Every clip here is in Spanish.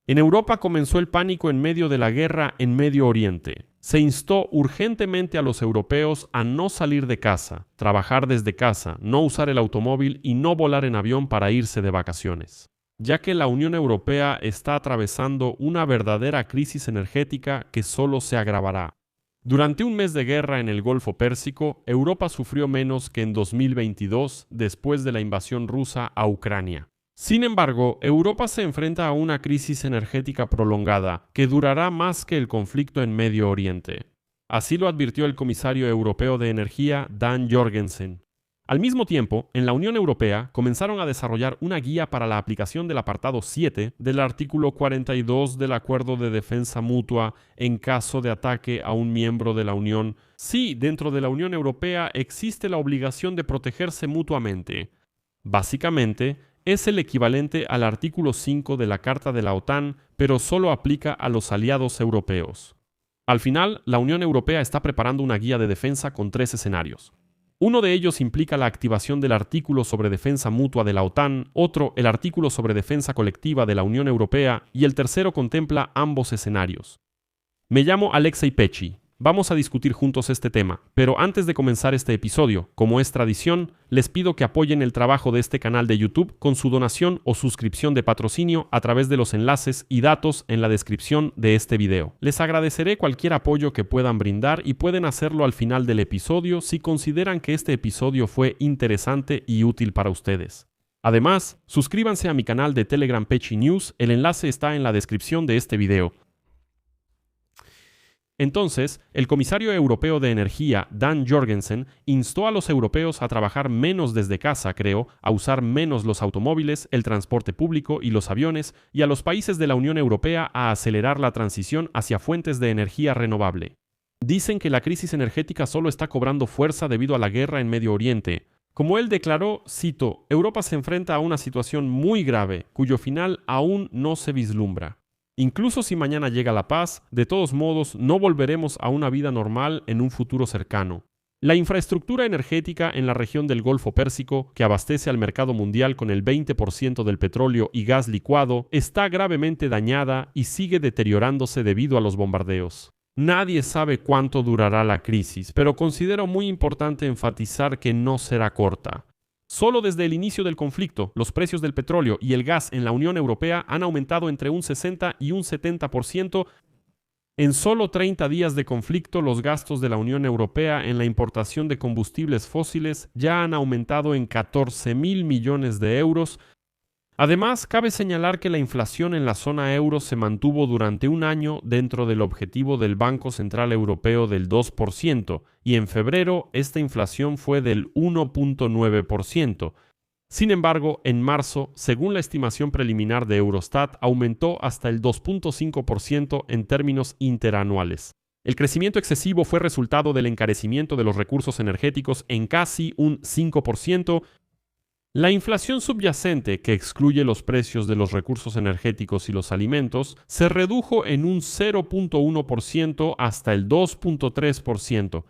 En Europa comenzó el pánico en medio de la guerra en Medio Oriente. Se instó urgentemente a los europeos a no salir de casa, trabajar desde casa, no usar el automóvil y no volar en avión para irse de vacaciones, ya que la Unión Europea está atravesando una verdadera crisis energética que solo se agravará. Durante un mes de guerra en el Golfo Pérsico, Europa sufrió menos que en 2022 después de la invasión rusa a Ucrania. Sin embargo, Europa se enfrenta a una crisis energética prolongada que durará más que el conflicto en Medio Oriente. Así lo advirtió el comisario europeo de Energía, Dan Jorgensen. Al mismo tiempo, en la Unión Europea comenzaron a desarrollar una guía para la aplicación del apartado 7 del artículo 42 del Acuerdo de Defensa Mutua en caso de ataque a un miembro de la Unión. Sí, dentro de la Unión Europea existe la obligación de protegerse mutuamente. Básicamente, es el equivalente al artículo 5 de la Carta de la OTAN, pero solo aplica a los aliados europeos. Al final, la Unión Europea está preparando una guía de defensa con 3 escenarios. Uno de ellos implica la activación del artículo sobre defensa mutua de la OTAN, otro el artículo sobre defensa colectiva de la Unión Europea y el tercero contempla ambos escenarios. Me llamo Alexei Pechi. Vamos a discutir juntos este tema, pero antes de comenzar este episodio, como es tradición, les pido que apoyen el trabajo de este canal de YouTube con su donación o suscripción de patrocinio a través de los enlaces y datos en la descripción de este video. Les agradeceré cualquier apoyo que puedan brindar y pueden hacerlo al final del episodio si consideran que este episodio fue interesante y útil para ustedes. Además, suscríbanse a mi canal de Telegram Pechi News, el enlace está en la descripción de este video. Entonces, el comisario europeo de Energía, Dan Jorgensen, instó a los europeos a trabajar menos desde casa, a usar menos los automóviles, el transporte público y los aviones, y a los países de la Unión Europea a acelerar la transición hacia fuentes de energía renovable. Dicen que la crisis energética solo está cobrando fuerza debido a la guerra en Medio Oriente. Como él declaró, cito, Europa se enfrenta a una situación muy grave, cuyo final aún no se vislumbra. Incluso si mañana llega la paz, de todos modos no volveremos a una vida normal en un futuro cercano. La infraestructura energética en la región del Golfo Pérsico, que abastece al mercado mundial con el 20% del petróleo y gas licuado, está gravemente dañada y sigue deteriorándose debido a los bombardeos. Nadie sabe cuánto durará la crisis, pero considero muy importante enfatizar que no será corta. Solo desde el inicio del conflicto, los precios del petróleo y el gas en la Unión Europea han aumentado entre un 60 y un 70%. En solo 30 días de conflicto, los gastos de la Unión Europea en la importación de combustibles fósiles ya han aumentado en 14.000 millones de euros. Además, cabe señalar que la inflación en la zona euro se mantuvo durante un año dentro del objetivo del Banco Central Europeo del 2%, y en febrero esta inflación fue del 1.9%. Sin embargo, en marzo, según la estimación preliminar de Eurostat, aumentó hasta el 2.5% en términos interanuales. El crecimiento excesivo fue resultado del encarecimiento de los recursos energéticos en casi un 5%. La inflación subyacente, que excluye los precios de los recursos energéticos y los alimentos, se redujo en un 0.1% hasta el 2.3%.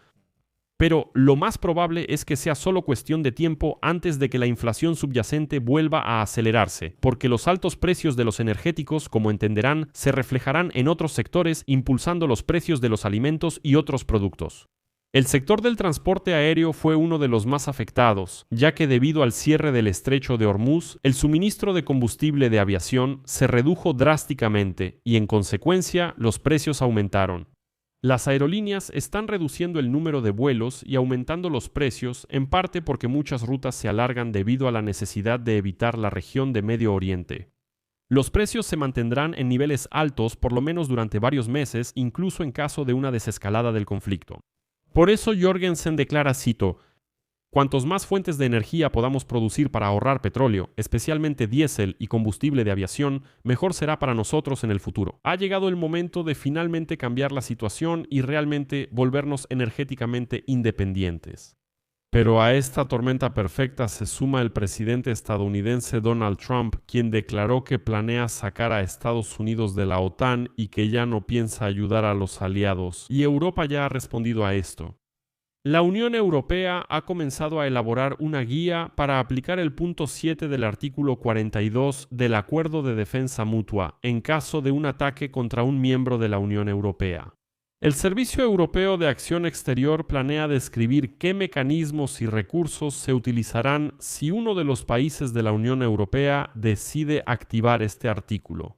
Pero lo más probable es que sea solo cuestión de tiempo antes de que la inflación subyacente vuelva a acelerarse, porque los altos precios de los energéticos, como entenderán, se reflejarán en otros sectores impulsando los precios de los alimentos y otros productos. El sector del transporte aéreo fue uno de los más afectados, ya que debido al cierre del estrecho de Hormuz, el suministro de combustible de aviación se redujo drásticamente y en consecuencia los precios aumentaron. Las aerolíneas están reduciendo el número de vuelos y aumentando los precios, en parte porque muchas rutas se alargan debido a la necesidad de evitar la región de Medio Oriente. Los precios se mantendrán en niveles altos por lo menos durante varios meses, incluso en caso de una desescalada del conflicto. Por eso Jorgensen declara, cito, cuantos más fuentes de energía podamos producir para ahorrar petróleo, especialmente diésel y combustible de aviación, mejor será para nosotros en el futuro. Ha llegado el momento de finalmente cambiar la situación y realmente volvernos energéticamente independientes. Pero a esta tormenta perfecta se suma el presidente estadounidense Donald Trump, quien declaró que planea sacar a Estados Unidos de la OTAN y que ya no piensa ayudar a los aliados, y Europa ya ha respondido a esto. La Unión Europea ha comenzado a elaborar una guía para aplicar el punto 7 del artículo 42 del Acuerdo de Defensa Mutua en caso de un ataque contra un miembro de la Unión Europea. El Servicio Europeo de Acción Exterior planea describir qué mecanismos y recursos se utilizarán si uno de los países de la Unión Europea decide activar este artículo.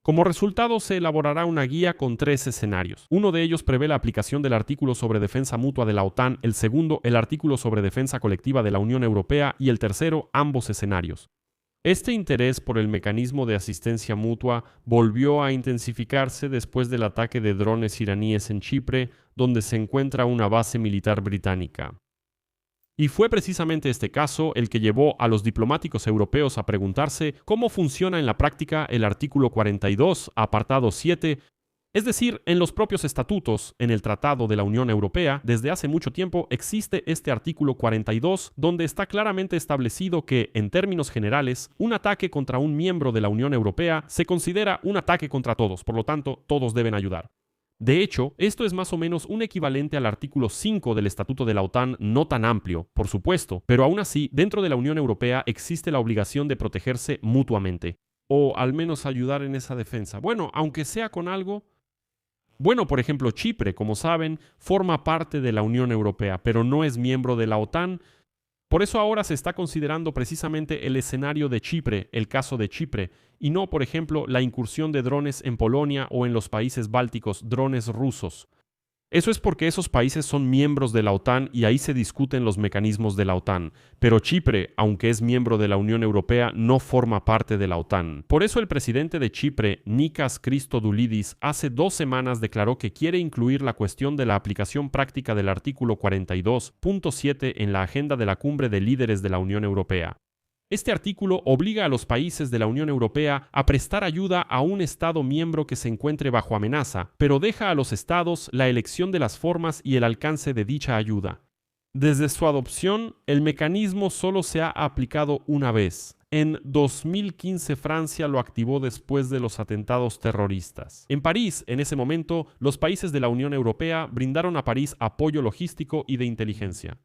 Como resultado, se elaborará una guía con 3 escenarios. Uno de ellos prevé la aplicación del artículo sobre defensa mutua de la OTAN, el segundo, el artículo sobre defensa colectiva de la Unión Europea y el tercero, ambos escenarios. Este interés por el mecanismo de asistencia mutua volvió a intensificarse después del ataque de drones iraníes en Chipre, donde se encuentra una base militar británica. Y fue precisamente este caso el que llevó a los diplomáticos europeos a preguntarse cómo funciona en la práctica el artículo 42, apartado 7, es decir, en los propios estatutos, en el Tratado de la Unión Europea, desde hace mucho tiempo existe este artículo 42, donde está claramente establecido que, en términos generales, un ataque contra un miembro de la Unión Europea se considera un ataque contra todos, por lo tanto, todos deben ayudar. De hecho, esto es más o menos un equivalente al artículo 5 del Estatuto de la OTAN, no tan amplio, por supuesto, pero aún así, dentro de la Unión Europea existe la obligación de protegerse mutuamente, o al menos ayudar en esa defensa. Bueno, aunque sea con algo. Bueno, por ejemplo, Chipre, como saben, forma parte de la Unión Europea, pero no es miembro de la OTAN. Por eso ahora se está considerando precisamente el escenario de Chipre, el caso de Chipre, y no, por ejemplo, la incursión de drones en Polonia o en los países bálticos, drones rusos. Eso es porque esos países son miembros de la OTAN y ahí se discuten los mecanismos de la OTAN. Pero Chipre, aunque es miembro de la Unión Europea, no forma parte de la OTAN. Por eso el presidente de Chipre, Nikos Christodoulidis, hace 2 semanas declaró que quiere incluir la cuestión de la aplicación práctica del artículo 42.7 en la agenda de la cumbre de líderes de la Unión Europea. Este artículo obliga a los países de la Unión Europea a prestar ayuda a un Estado miembro que se encuentre bajo amenaza, pero deja a los Estados la elección de las formas y el alcance de dicha ayuda. Desde su adopción, el mecanismo solo se ha aplicado una vez. En 2015 Francia lo activó después de los atentados terroristas. En París, en ese momento, los países de la Unión Europea brindaron a París apoyo logístico y de inteligencia.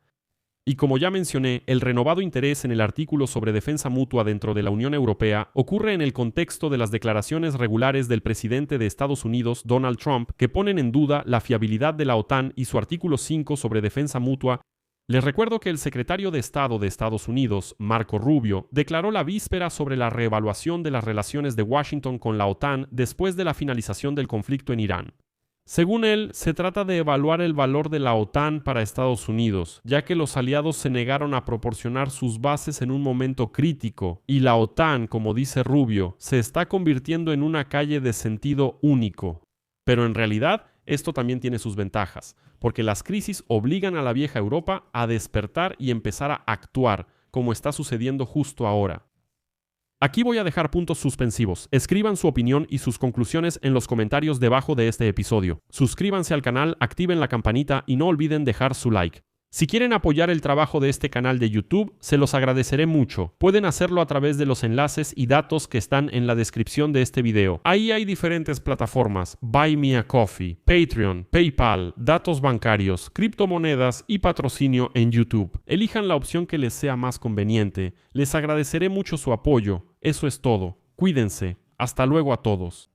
Y como ya mencioné, el renovado interés en el artículo sobre defensa mutua dentro de la Unión Europea ocurre en el contexto de las declaraciones regulares del presidente de Estados Unidos, Donald Trump, que ponen en duda la fiabilidad de la OTAN y su artículo 5 sobre defensa mutua. Les recuerdo que el secretario de Estado de Estados Unidos, Marco Rubio, declaró la víspera sobre la reevaluación de las relaciones de Washington con la OTAN después de la finalización del conflicto en Irán. Según él, se trata de evaluar el valor de la OTAN para Estados Unidos, ya que los aliados se negaron a proporcionar sus bases en un momento crítico, y la OTAN, como dice Rubio, se está convirtiendo en una calle de sentido único. Pero en realidad, esto también tiene sus ventajas, porque las crisis obligan a la vieja Europa a despertar y empezar a actuar, como está sucediendo justo ahora. Aquí voy a dejar puntos suspensivos. Escriban su opinión y sus conclusiones en los comentarios debajo de este episodio. Suscríbanse al canal, activen la campanita y no olviden dejar su like. Si quieren apoyar el trabajo de este canal de YouTube, se los agradeceré mucho. Pueden hacerlo a través de los enlaces y datos que están en la descripción de este video. Ahí hay diferentes plataformas: Buy Me a Coffee, Patreon, PayPal, datos bancarios, criptomonedas y patrocinio en YouTube. Elijan la opción que les sea más conveniente. Les agradeceré mucho su apoyo. Eso es todo. Cuídense. Hasta luego a todos.